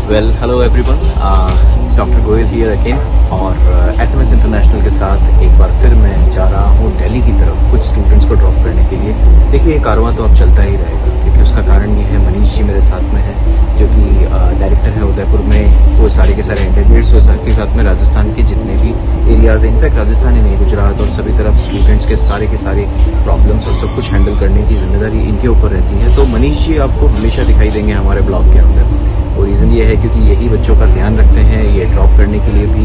Well, hello everyone. It's Dr. Goyal here again और SMS international के साथ एक बार फिर मैं जा रहा हूँ दिल्ली की तरफ कुछ स्टूडेंट्स को ड्रॉप करने के लिए। देखिए ये कारवां तो अब चलता ही रहेगा क्योंकि उसका कारण ये है मनीष जी मेरे साथ में है जो कि डायरेक्टर है उदयपुर में। वो सारे के सारे इंटरव्यूज वो साथ के साथ में राजस्थान के जितने भी एरियाज हैं, इनफैक्ट राजस्थान ही नहीं गुजरात और सभी तरफ स्टूडेंट्स के सारे प्रॉब्लम्स और सब कुछ हैंडल करने की जिम्मेदारी इनके ऊपर रहती है। तो मनीष जी आपको हमेशा दिखाई देंगे हमारे ब्लॉग के अंदर और रीज़न ये है क्योंकि यही बच्चों का ध्यान रखते हैं, ये ड्रॉप करने के लिए भी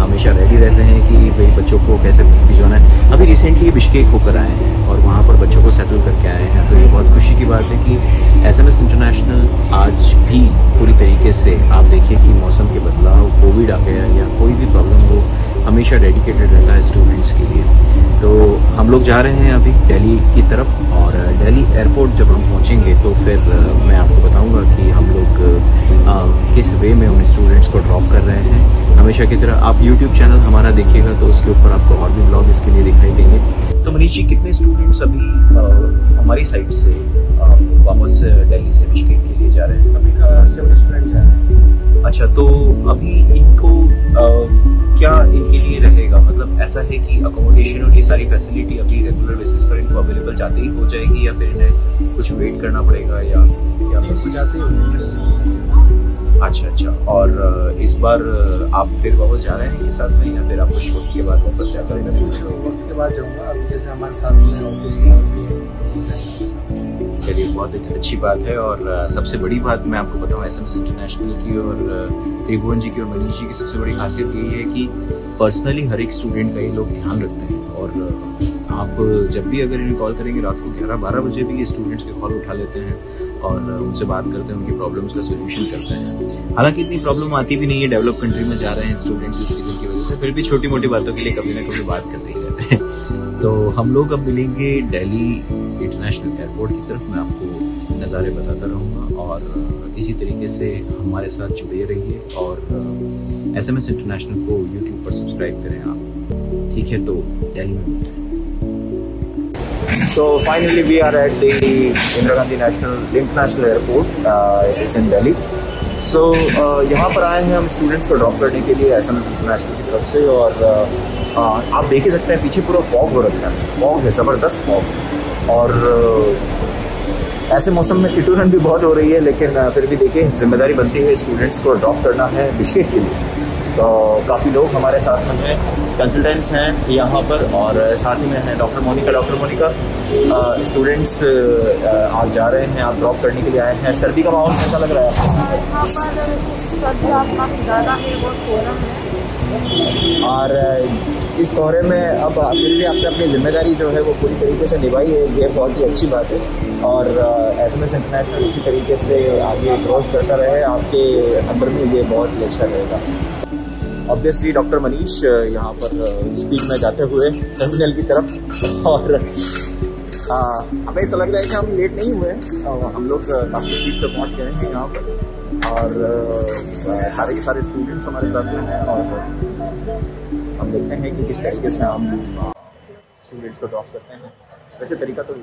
हमेशा रेडी रहते हैं कि भाई बच्चों को कैसे भिजवाना है। अभी रिसेंटली ये बिश्केक होकर आए हैं और वहाँ पर बच्चों को सेटल करके आए हैं, तो ये बहुत खुशी की बात है कि SMS इंटरनेशनल आज भी पूरी तरीके से आप देखिए कि मौसम के बदलाव, कोविड आ गया या कोई भी प्रॉब्लम हो, हमेशा डेडिकेटेड रहता है स्टूडेंट्स के लिए। तो हम लोग जा रहे हैं अभी दिल्ली की तरफ और दिल्ली एयरपोर्ट जब हम पहुंचेंगे तो फिर मैं आपको बताऊंगा कि हम लोग किस वे में उन स्टूडेंट्स को ड्रॉप कर रहे हैं। हमेशा की तरह आप YouTube चैनल हमारा देखिएगा तो उसके ऊपर आपको और भी ब्लॉग इसके लिए दिखाई देंगे। तो मनीष जी कितने स्टूडेंट्स अभी हमारी साइड से वापस दिल्ली से बिश्केक के लिए जा रहे हैं? अभी 7 स्टूडेंट जा रहे हैं। अच्छा, तो अभी इनको क्या इनके लिए रहेगा, मतलब ऐसा है कि अकोमोडेशन और ये सारी फैसिलिटी अभी रेगुलर बेसिस पर इनको अवेलेबल जाते ही हो जाएगी या फिर इन्हें कुछ वेट करना पड़ेगा या क्या? जाते ही। अच्छा, और इस बार आप फिर वापस जा रहे हैं ये साथ में या फिर आप कुछ वक्त के बाद वापस जा रहे हैं? कुछ वक्त के बाद जाऊँगा, अभी जैसे हमारे साथ में ऑफिस में चलिए बहुत अच्छी बात है। और सबसे बड़ी बात मैं आपको बताऊं SMS इंटरनेशनल की और त्रिभुवन जी की और मनीष जी की सबसे बड़ी खासियत यही है कि पर्सनली हर एक स्टूडेंट का ये लोग ध्यान रखते हैं और आप जब भी अगर इन्हें कॉल करेंगे रात को 11-12 बजे भी ये स्टूडेंट्स के कॉल उठा लेते हैं और उनसे बात करते हैं, उनकी प्रॉब्लम्स का सोल्यूशन करते हैं। हालांकि इतनी प्रॉब्लम आती भी नहीं है, डेवलप कंट्री में जा रहे हैं स्टूडेंट्स इस रीजन की वजह से, फिर भी छोटी मोटी बातों के लिए कभी ना कभी बात करते ही रहते हैं। तो हम लोग अब मिलेंगे दिल्ली इंटरनेशनल एयरपोर्ट की तरफ, मैं आपको नज़ारे बताता रहूँगा और इसी तरीके से हमारे साथ जुड़े रहिए और SMS इंटरनेशनल को YouTube पर सब्सक्राइब करें आप, ठीक है? तो दिल्ली में मिलते हैं। So finally we are at the Indira Gandhi International Airport. It's in Delhi. So यहाँ पर आए हैं हम स्टूडेंट्स को ड्रॉप करने के लिए SMS इंटरनेशनल की तरफ से और आप देख ही सकते हैं पीछे पूरा फॉग हो रखा है, फॉग है, ज़बरदस्त फॉग। और ऐसे मौसम में टिटूरन भी बहुत हो रही है, लेकिन फिर भी देखिए जिम्मेदारी बनती है स्टूडेंट्स को ड्रॉप करना है बिश्केक के लिए। तो काफ़ी लोग हमारे साथ में हैं, कंसल्टेंट्स हैं यहाँ पर और साथ ही में हैं डॉक्टर मोनिका। स्टूडेंट्स आज जा रहे हैं, आप ड्रॉप करने के लिए आए हैं। सर्दी का माहौल कैसा लग रहा है यहाँ पर? सर्दी काफ़ी ज़्यादा है, बहुत कोहरा है और इस कोहरे में अब फिर भी आपने अपनी जिम्मेदारी जो है वो पूरी तरीके से निभाई है, ये बहुत ही अच्छी बात है। और SMS इंटरनेशनल इसी तरीके से आगे ग्रोथ करता रहे आपके नंबर में, ये बहुत ही अच्छा रहेगा। ऑब्वियसली डॉक्टर मनीष यहाँ पर स्पीड में जाते हुए टर्मिनल की तरफ और हमें ऐसा लग रहा है कि हम लेट नहीं हुए हैं, हम लोग काफ़ी स्पीड से पहुँच गए हैं यहाँ पर और सारे के सारे स्टूडेंट्स हमारे साथ में हैं और हम देखते हैं कि किस तरीके से हम स्टूडेंट्स को ड्रॉप करते हैं। वैसे तरीका तो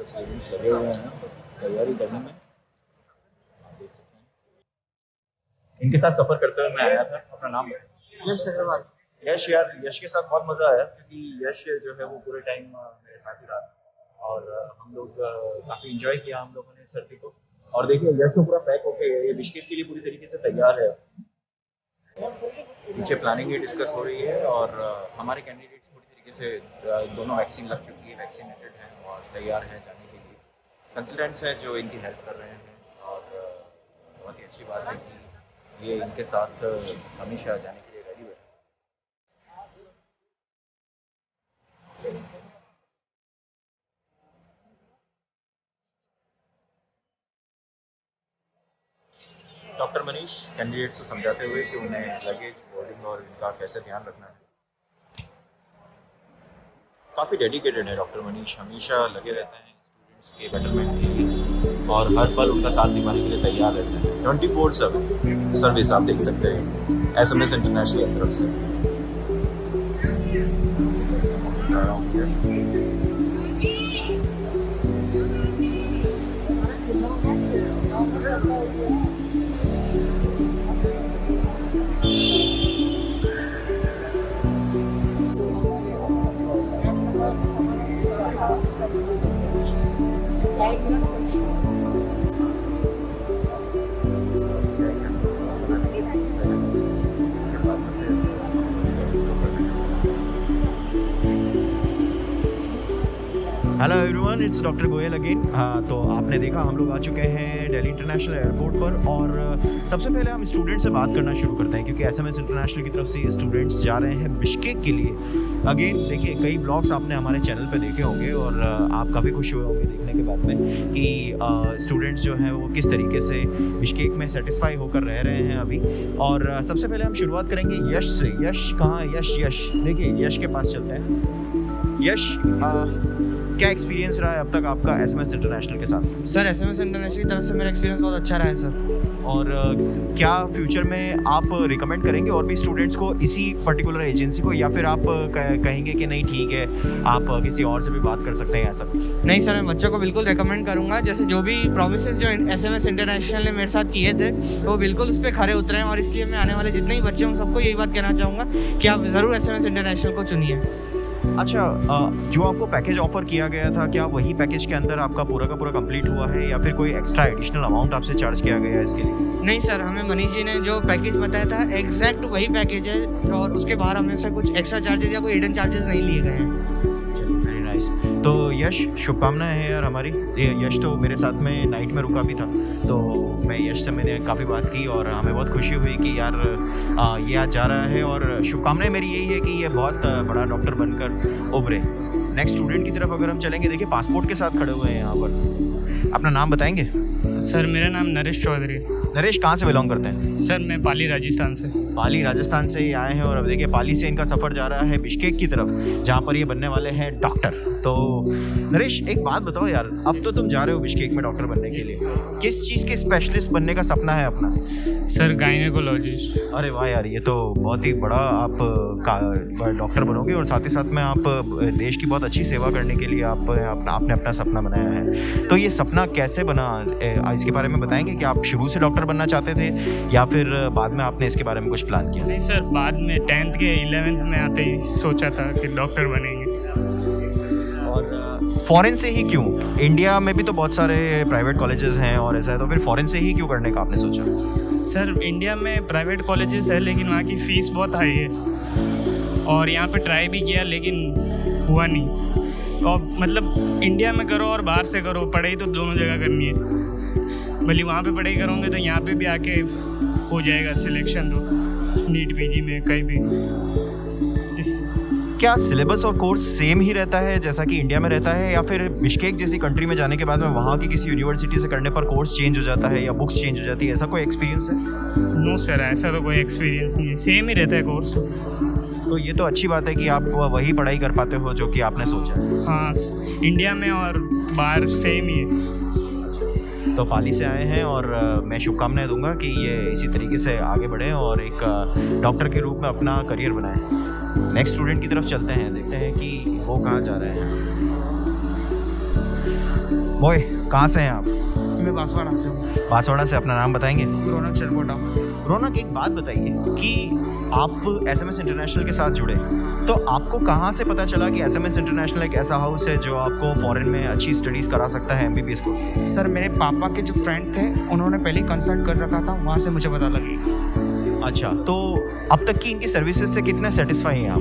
स्टूडेंट्स लगे हुए हैं तैयारी करने में, इनके साथ सफर करते हुए मैं आया था। अपना नाम? यश अग्रवाल। यश, यार यश के साथ बहुत मजा आया क्योंकि यश जो है वो पूरे टाइम मेरे साथ ही रहा और हम लोग काफी एंजॉय किया हम लोगों ने सर्दी को। और देखिए यश तो पूरा पैक होके ये बिश्केक के लिए पूरी तरीके से तैयार है। पीछे प्लानिंग डिस्कस हो रही है और हमारे कैंडिडेट्स पूरी तरीके से दोनों वैक्सीन लग चुकी है, वैक्सीनेटेड हैं और तैयार हैं जाने के लिए। कंसल्टेंट्स हैं जो इनकी हेल्प कर रहे हैं और बहुत ही अच्छी बात है कि ये इनके साथ हमेशा जाने के लिए रेडी हुए। डॉक्टर मनीष कैंडिडेट्स को समझाते हुए कि उन्हें लगेज, बोर्डिंग और इनका कैसे ध्यान रखना है। काफ़ी डेडिकेटेड है डॉक्टर मनीष, हमेशा लगे रहते हैं स्टूडेंट्स के बेटरमेंट के लिए और हर पल उनका साथ निभाने के लिए तैयार रहते हैं। 24/7 सर्विस आप देख सकते हैं SMS इंटरनेशनल की तरफ से। Hello everyone, it's doctor Goyal again. तो आपने देखा हम लोग आ चुके हैं दिल्ली इंटरनेशनल एयरपोर्ट पर, और सबसे पहले हम स्टूडेंट से बात करना शुरू करते हैं क्योंकि एसएमएस इंटरनेशनल की तरफ से स्टूडेंट्स जा रहे हैं बिश्केक के लिए। अगेन देखिए, कई ब्लॉग्स आपने हमारे चैनल पे देखे होंगे और आप काफ़ी खुश हुए होंगे देखने के बाद में कि स्टूडेंट्स जो हैं वो किस तरीके से बिश्केक में सेटिस्फाई होकर रह रहे हैं अभी। और सबसे पहले हम शुरुआत करेंगे यश से। यश कहाँ? यश देखिए, यश के पास चलते हैं। यश, क्या एक्सपीरियंस रहा है अब तक आपका एसएमएस इंटरनेशनल के साथ? सर एसएमएस इंटरनेशनल की तरफ से मेरा एक्सपीरियंस बहुत अच्छा रहा है सर। और क्या फ्यूचर में आप रिकमेंड करेंगे और भी स्टूडेंट्स को इसी पर्टिकुलर एजेंसी को, या फिर आप कहेंगे कि नहीं ठीक है आप किसी और से भी बात कर सकते हैं ऐसा कुछ? नहीं सर, मैं बच्चों को बिल्कुल रिकमेंड करूंगा। जैसे जो भी प्रोमिसेस जो एसएमएस इंटरनेशनल ने मेरे साथ किए थे वो बिल्कुल उस पर खरे उतरे हैं, और इसलिए मैं आने वाले जितने ही बच्चे हैं सबको यही बात कहना चाहूँगा कि आप ज़रूर एसएमएस इंटरनेशनल को चुनिए। अच्छा, जो आपको पैकेज ऑफर किया गया था, क्या वही पैकेज के अंदर आपका पूरा का पूरा कंप्लीट हुआ है या फिर कोई एक्स्ट्रा एडिशनल अमाउंट आपसे चार्ज किया गया है इसके लिए? नहीं सर, हमें मनीष जी ने जो पैकेज बताया था एग्जैक्ट वही पैकेज है, और उसके बाहर हमें से कुछ एक्स्ट्रा चार्जेस या कोई हिडन चार्जेस नहीं लिए गए हैं। Very nice. तो यश, शुभकामनाएं हैं यार हमारी। यश तो मेरे साथ में नाइट में रुका भी था, तो मैं यश से मैंने काफ़ी बात की और हमें बहुत खुशी हुई कि यार ये आज जा रहा है, और शुभकामनाएं मेरी यही है कि ये बहुत बड़ा डॉक्टर बनकर उभरे। नेक्स्ट स्टूडेंट की तरफ अगर हम चलेंगे, देखिए पासपोर्ट के साथ खड़े हुए हैं यहाँ पर। अपना नाम बताएंगे? सर मेरा नाम नरेश चौधरी। नरेश कहाँ से बिलोंग करते हैं? सर मैं पाली राजस्थान से। पाली राजस्थान से ही आए हैं, और अब देखिए पाली से इनका सफ़र जा रहा है बिश्केक की तरफ, जहाँ पर ये बनने वाले हैं डॉक्टर। तो नरेश, एक बात बताओ यार, अब तो तुम जा रहे हो बिश्केक में डॉक्टर बनने के लिए, किस चीज़ के स्पेशलिस्ट बनने का सपना है अपना? Sir gynaecologist. अरे वाह यार, ये तो बहुत ही बड़ा आप डॉक्टर बनोगे, और साथ ही साथ में आप देश की बहुत अच्छी सेवा करने के लिए आपने अपना सपना बनाया है। तो ये सपना कैसे बना, इसके बारे में बताएंगे कि आप शुरू से डॉक्टर बनना चाहते थे या फिर बाद में आपने इसके बारे में कुछ प्लान किया? नहीं सर, बाद में 10th के 11th में आते ही सोचा था कि डॉक्टर बनेंगे। और फॉरेन से ही क्यों? इंडिया में भी तो बहुत सारे प्राइवेट कॉलेजेस हैं और ऐसा है, तो फिर फॉरेन से ही क्यों करने का आपने सोचा? सर इंडिया में प्राइवेट कॉलेजेस है लेकिन वहाँ की फ़ीस बहुत हाई है, और यहाँ पे ट्राई भी किया लेकिन हुआ नहीं। और मतलब इंडिया में करो और बाहर से करो, पढ़ाई तो दोनों जगह करनी है। भले वहाँ पे पढ़ाई करोगे तो यहाँ पे भी आके हो जाएगा सिलेक्शन, तो नीट पीजी में कहीं भी। क्या सिलेबस और कोर्स सेम ही रहता है जैसा कि इंडिया में रहता है, या फिर बिश्केक जैसी कंट्री में जाने के बाद में वहाँ की किसी यूनिवर्सिटी से करने पर कोर्स चेंज हो जाता है या बुक्स चेंज हो जाती है? ऐसा कोई एक्सपीरियंस है? नो सर, ऐसा तो कोई एक्सपीरियंस नहीं है, सेम ही रहता है कोर्स। तो ये तो अच्छी बात है कि आप वही पढ़ाई कर पाते हो जो कि आपने सोचा है। हाँ, इंडिया में और बाहर सेम ही है। तो पाली से आए हैं, और मैं शुभकामनाएं दूंगा कि ये इसी तरीके से आगे बढ़ें और एक डॉक्टर के रूप में अपना करियर बनाएं। नेक्स्ट स्टूडेंट की तरफ चलते हैं, देखते हैं कि वो कहाँ जा रहे हैं। बॉय, कहाँ से हैं आप? मैं बांसवाड़ा से हूँ। बांसवाड़ा से। अपना नाम बताएंगे? रौनक चरपोटा। रौनक, एक बात बताइए कि आप एसएमएस इंटरनेशनल के साथ जुड़े, तो आपको कहाँ से पता चला कि एसएमएस इंटरनेशनल एक ऐसा हाउस है जो आपको फॉरेन में अच्छी स्टडीज़ करा सकता है, एमबीबीएस कोर्स? सर मेरे पापा के जो फ्रेंड थे उन्होंने पहले कंसल्ट कर रखा था, वहाँ से मुझे पता लगी। अच्छा, तो अब तक की इनकी सर्विसेज से कितने सेटिस्फाई हैं आप?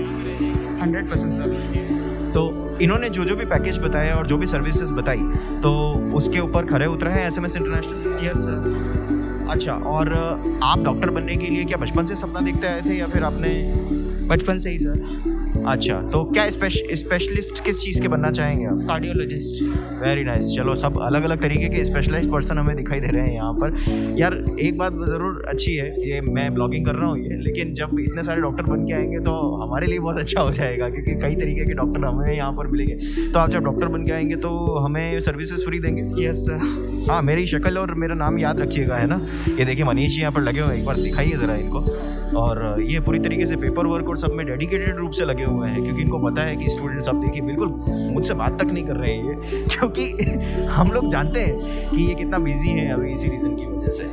100% सर। तो इन्होंने जो भी पैकेज बताया और जो भी सर्विसेज बताई, तो उसके ऊपर खरे उतरे हैं एसएमएस इंटरनेशनल? Yes sir. अच्छा, और आप डॉक्टर बनने के लिए क्या बचपन से सपना देखते आए थे या फिर आपने? बचपन से ही सर। अच्छा, तो क्या स्पेशलिस्ट किस चीज़ के बनना चाहेंगे आप? कार्डियोलॉजिस्ट। Very nice. चलो, सब अलग अलग तरीके के स्पेशलाइज्ड पर्सन हमें दिखाई दे रहे हैं यहाँ पर। यार एक बात ज़रूर अच्छी है, ये मैं ब्लॉगिंग कर रहा हूँ ये, लेकिन जब इतने सारे डॉक्टर बन के आएंगे तो हमारे लिए बहुत अच्छा हो जाएगा, क्योंकि कई तरीके के डॉक्टर हमें यहाँ पर मिलेंगे। तो आप जब डॉक्टर बन के आएंगे तो हमें सर्विसेज फ्री देंगे? Yes sir. हाँ, मेरी शक्ल और मेरा नाम याद रखिएगा, है ना? ये देखिए मनीष जी यहाँ पर लगे हुए हैं, एक बार दिखाइए ज़रा इनको। और ये पूरी तरीके से पेपर वर्क और सब में डेडिकेटेड रूप से लगे हुए हैं, क्योंकि इनको पता है कि स्टूडेंट्स, आप देखिए बिल्कुल मुझसे बात तक नहीं कर रहे हैं ये, क्योंकि हम लोग जानते हैं कि ये कितना बिजी है अभी इसी रीज़न की वजह से।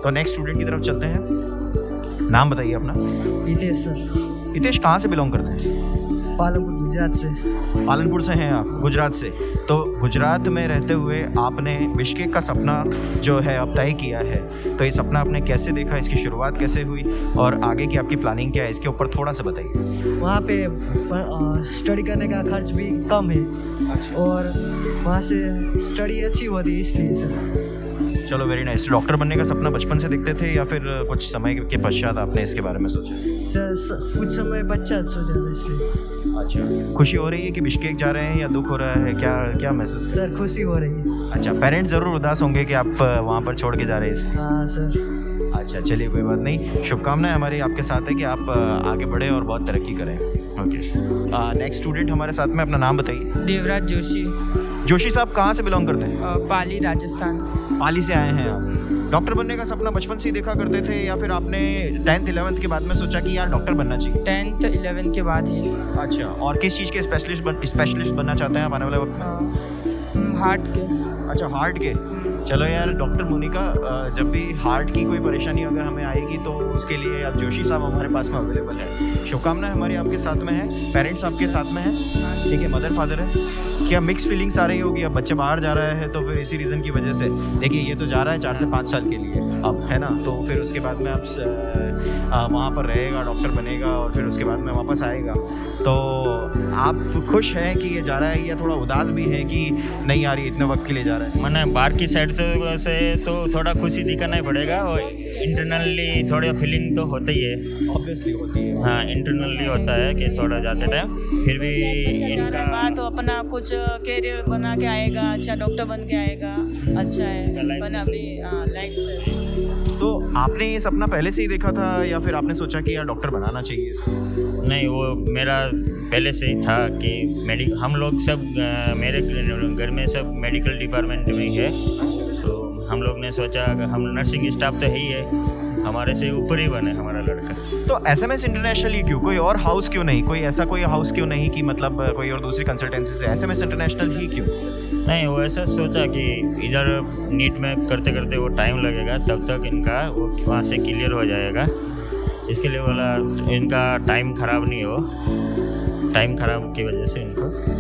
तो नेक्स्ट स्टूडेंट की तरफ चलते हैं। नाम बताइए अपना। हितेश सर। हितेश कहाँ से बिलोंग करते हैं? पालमपुर गुजरात से। पालनपुर से हैं आप, गुजरात से। तो गुजरात में रहते हुए आपने बिश्केक का सपना जो है अब तय किया है, तो ये सपना आपने कैसे देखा, इसकी शुरुआत कैसे हुई और आगे की आपकी प्लानिंग क्या है, इसके ऊपर थोड़ा सा बताइए। वहाँ पे स्टडी करने का खर्च भी कम है। अच्छा। और वहाँ से स्टडी अच्छी होती है इसलिए सर। चलो वेरी नाइस। डॉक्टर बनने का सपना बचपन से देखते थे या फिर कुछ समय के पश्चात आपने इसके बारे में सोचा? सर कुछ समय पश्चात सोचा था इसलिए। अच्छा। खुशी हो रही है कि बिश्केक जा रहे हैं या दुख हो रहा है, क्या क्या महसूस? सर खुशी हो रही है। अच्छा, पेरेंट्स ज़रूर उदास होंगे कि आप वहाँ पर छोड़ के जा रहे हैं इसलिए। हाँ सर। अच्छा, चलिए कोई बात नहीं। शुभकामनाएं हमारी आपके साथ है कि आप आगे बढ़े और बहुत तरक्की करें। ओके। नेक्स्ट स्टूडेंट हमारे साथ में, अपना नाम बताइए। देवराज जोशी। जोशी साहब कहाँ से बिलोंग करते हैं? पाली, राजस्थान। पाली से आए हैं आप। डॉक्टर बनने का सपना बचपन से ही देखा करते थे या फिर आपने 10th 11th के बाद में सोचा कि यार डॉक्टर बनना चाहिए? 10th 11th के बाद ही। अच्छा, और किस चीज़ के स्पेशलिस्ट बनना चाहते हैं आप आने वाले वक्त में? हार्ट के। अच्छा, हार्ट के। चलो यार डॉक्टर मोनिका, जब भी हार्ट की कोई परेशानी अगर हमें आएगी तो उसके लिए अब जोशी साहब हमारे पास में अवेलेबल है। शुभकामनाएं हमारी आपके साथ में है। पेरेंट्स आपके साथ में हैं, ठीक है, मदर फादर है। क्या मिक्स फीलिंग्स आ रही होगी? अब बच्चा बाहर जा रहा है तो फिर इसी रीज़न की वजह से, देखिए ये तो जा रहा है 4 से 5 साल के लिए अब, है ना, तो फिर उसके बाद में आप वहाँ पर रहेगा, डॉक्टर बनेगा और फिर उसके बाद में वापस आएगा। तो आप खुश हैं कि ये जा रहा है या थोड़ा उदास भी है कि नहीं यार ये इतने वक्त के लिए जा रहा है? मैंने बाहर की साइड से तो थोड़ा खुशी दिखाना ही पड़ेगा और इंटरनली थोड़ी फीलिंग तो होता ही है। ऑब्वियसली होती है। हाँ, इंटरनली होता है कि थोड़ा जाते टाइम फिर भी इनका तो अपना कुछ कैरियर बना के आएगा, अच्छा डॉक्टर बन के आएगा, अच्छा है बना अभी लाइफ। तो आपने ये सपना पहले से ही देखा था या फिर आपने सोचा कि यार डॉक्टर बनाना चाहिए इसको? नहीं, वो मेरा पहले से ही था कि हम लोग सब मेरे घर में सब मेडिकल डिपार्टमेंट में ही है, तो हम लोग ने सोचा हम नर्सिंग स्टाफ तो है ही है, हमारे से ऊपर ही बने हमारा लड़का। तो SMS इंटरनेशनल ही क्यों, कोई और हाउस क्यों नहीं, कोई ऐसा कोई हाउस क्यों नहीं कि मतलब कोई और दूसरी कंसल्टेंसी से, SMS इंटरनेशनल ही क्यों? नहीं, वो ऐसा सोचा कि इधर नीट में करते करते वो टाइम लगेगा, तब तक इनका वो वहाँ से क्लियर हो जाएगा, इसके लिए बोला इनका टाइम ख़राब नहीं हो, टाइम ख़राब की वजह से इनको।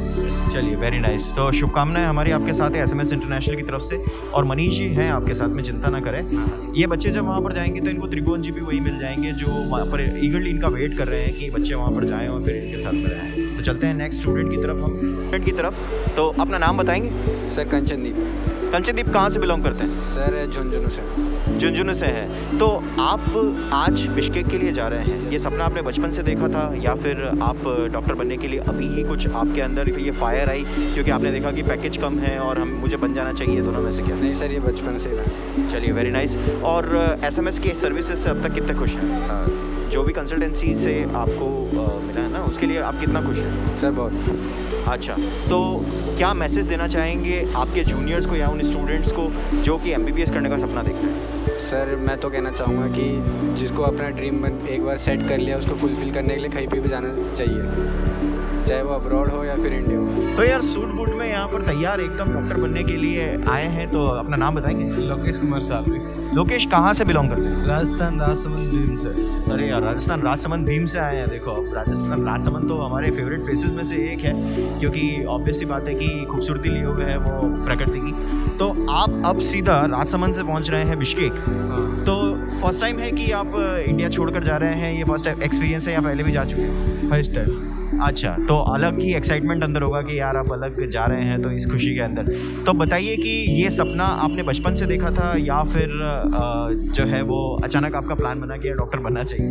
चलिए वेरी नाइस। तो शुभकामनाएं हमारी आपके साथ है SMS इंटरनेशनल की तरफ से, और मनीष जी हैं आपके साथ में, चिंता ना करें। ये बच्चे जब वहाँ पर जाएंगे तो इनको त्रिभुवन जी भी वही मिल जाएंगे जो वहाँ पर ईगरली इनका वेट कर रहे हैं कि बच्चे वहाँ पर जाएँ और फिर इनके साथ में रहें। तो चलते हैं नेक्स्ट स्टूडेंट की तरफ, हम स्टूडेंट की तरफ। तो अपना नाम बताएंगे? सर कंचनदीप। कंचनदीप कहाँ से बिलोंग करते हैं? सर झुंझुनू से। झुंझुनू से है। तो आप आज बिश्केक के लिए जा रहे हैं, ये सपना आपने बचपन से देखा था या फिर आप डॉक्टर बनने के लिए अभी ही कुछ आपके अंदर ये फायर आई क्योंकि आपने देखा कि पैकेज कम है और मुझे बन जाना चाहिए, दोनों में से क्या? नहीं सर, ये बचपन से था। चलिए वेरी नाइस। और SMS के सर्विसेज से अब तक कितने खुश हैं? जो भी कंसल्टेंसी से आपको मिला है ना, उसके लिए आप कितना खुश हैं? सर बहुत। अच्छा, तो क्या मैसेज देना चाहेंगे आपके जूनियर्स को या उन स्टूडेंट्स को जो कि MBBS करने का सपना देखते हैं? सर मैं तो कहना चाहूँगा कि जिसको अपना ड्रीम एक बार सेट कर लिया, उसको फुलफिल करने के लिए कहीं पे भी जाना चाहिए, चाहे वो अब्रॉड हो या फिर इंडिया हो। तो यार सूट बूट में यहाँ पर तैयार एकदम डॉक्टर बनने के लिए आए हैं, तो अपना नाम बताएंगे? लोकेश कुमार सालवी। लोकेश कहाँ से बिलोंग करते हैं? राजस्थान राजसमंद भीम से। अरे यार राजस्थान राजसमंद भीम से आए हैं। देखो अब राजस्थान राजसमंद तो हमारे फेवरेट प्लेसेस में से एक है, क्योंकि ऑब्वियसली बात है कि खूबसूरती ली हुई है वो प्रकृति की। तो आप अब सीधा राजसमंद से पहुँच रहे हैं बिश्केक। तो फर्स्ट टाइम है कि आप इंडिया छोड़कर जा रहे हैं, ये फर्स्ट एक्सपीरियंस है या पहले भी जा चुके हैं? First time. अच्छा, तो अलग ही एक्साइटमेंट अंदर होगा कि यार आप अलग जा रहे हैं, तो इस खुशी के अंदर। तो बताइए कि ये सपना आपने बचपन से देखा था या फिर जो है वो अचानक आपका प्लान बना कि डॉक्टर बनना चाहिए?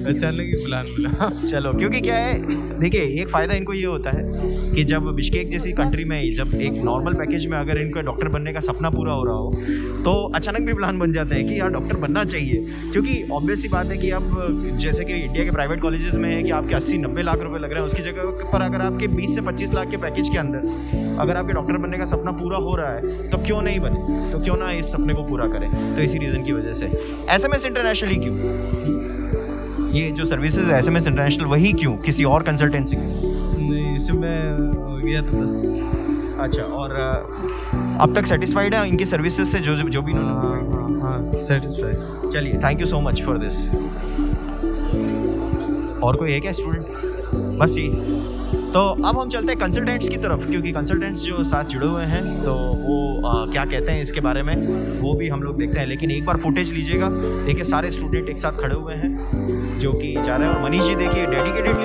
अचानक ही प्लान बना। चलो, क्योंकि क्या है, देखिए एक फ़ायदा इनको ये होता है कि जब बिश्केक जैसी कंट्री में जब एक नॉर्मल पैकेज में अगर इनका डॉक्टर बनने का सपना पूरा हो रहा हो तो अचानक भी प्लान बन जाता है कि यार डॉक्टर बनना चाहिए। क्योंकि ऑब्वियसली बात है कि अब जैसे कि इंडिया के प्राइवेट कॉलेजेस में है कि आपके 80-90 लाख रुपए लग रहे हैं, उसकी जगह पर अगर आपके 20 से 25 लाख के पैकेज के अंदर अगर आपके डॉक्टर बनने का सपना पूरा हो रहा है तो क्यों नहीं बने, तो क्यों ना इस सपने को पूरा करें। तो इसी रीज़न की वजह से SMS इंटरनेशनल ही क्यों, ये जो सर्विसेज है SMS इंटरनेशनल वही क्यों, किसी और कंसल्टेंसी नहीं, इसमें हो गया तो बस। अच्छा, और अब तक सेटिस्फाइड है इनकी सर्विसेज से जो भी इन्होंने? हाँ सेटिस्फाइड। चलिए, thank you so much for this. और कोई है क्या स्टूडेंट? बस ये तो अब हम चलते हैं कंसल्टेंट्स की तरफ, क्योंकि कंसल्टेंट्स जो साथ जुड़े हुए हैं तो वो क्या कहते हैं इसके बारे में वो भी हम लोग देखते हैं। लेकिन एक बार फुटेज लीजिएगा, देखिए सारे स्टूडेंट एक साथ खड़े हुए हैं जो कि जा रहे हैं। और मनीष जी देखिए डेडिकेटेडली